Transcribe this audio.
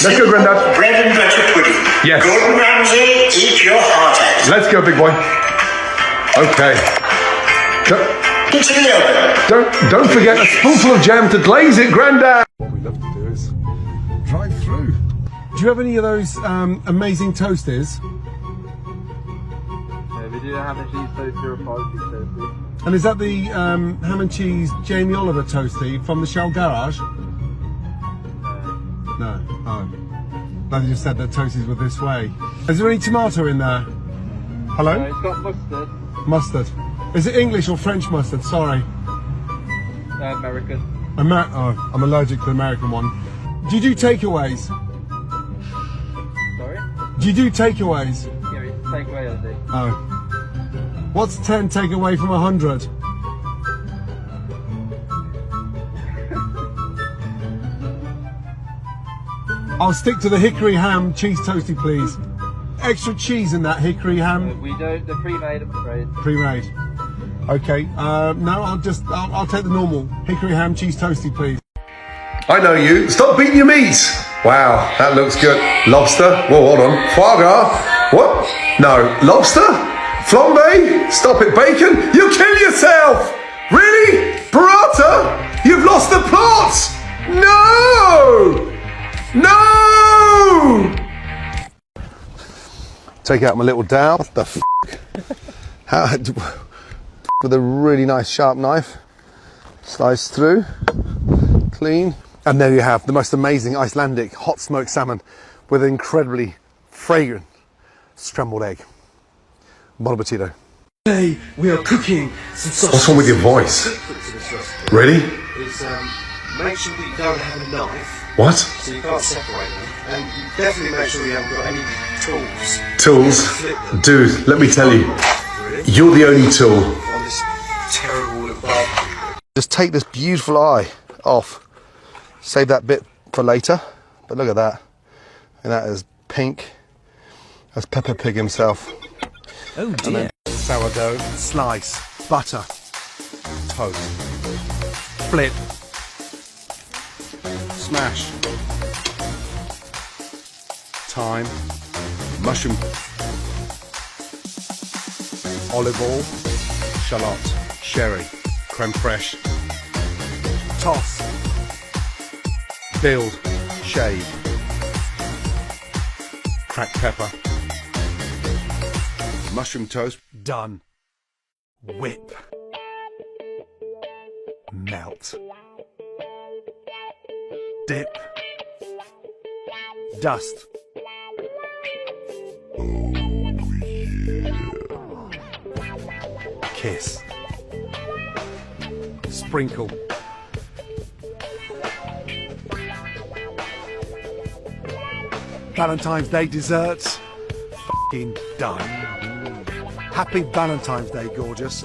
Let's go, Grandad. Bread and butter pudding. Yes. Gordon Ramsay, eat your heart out. Let's go, big boy. Okay. Into the oven. Don't forget a spoonful of jam to glaze it, Grandad. What we love to do is drive through. Do you have any of those amazing toasties? Yeah, we do ham and cheese toasty or a 5-piece toasty. And is that the ham and cheese Jamie Oliver toasty from the Shell Garage? No. Oh. They just said that toasties were this way. Is there any tomato in there? Hello? No, it's got mustard. Mustard. Is it English or French mustard? Sorry. American. Oh, I'm allergic to the American one. Do you do takeaways? Sorry? Do you do takeaways? Yeah, we take away everything. Oh. What's 10 take away from 100? I'll stick to the hickory ham cheese toasty, please. Extra cheese in that hickory ham. We don't, they're pre-made, I'm afraid. Pre-made. Okay. No, I'll take the normal hickory ham cheese toasty, please. I know you. Stop beating your meat. Wow, that looks good. Lobster. Whoa, hold on. Foie gras. What? No. Lobster? Flambe? Stop it. Bacon? You kill yourself. Really? Burrata? You've lost the plot. No. No. Take out my little dowel. What the f***? How? With a really nice sharp knife. Slice through. Clean. And there you have the most amazing Icelandic hot smoked salmon with an incredibly fragrant scrambled egg. Bon appetito. Today we are cooking some sausage. What's wrong with your voice? Ready? Is make sure that you don't have a knife. What? So you can't separate them. And you definitely make sure you haven't got any tools. Tools? Dude, let me tell you, you're the only tool. On this terrible barbecue. Just take this beautiful eye off. Save that bit for later. But look at that. And that is pink. That's Peppa Pig himself. Oh dear. Sourdough, slice, butter, toast, flip, smash, thyme, mushroom, olive oil, shallot, sherry, creme fraiche, toss, build, shade, cracked pepper, mushroom toast, done. Whip. Melt. Dip. Dust. Oh yeah. Kiss. Sprinkle. Valentine's Day desserts. F***ing done. Happy Valentine's Day, gorgeous.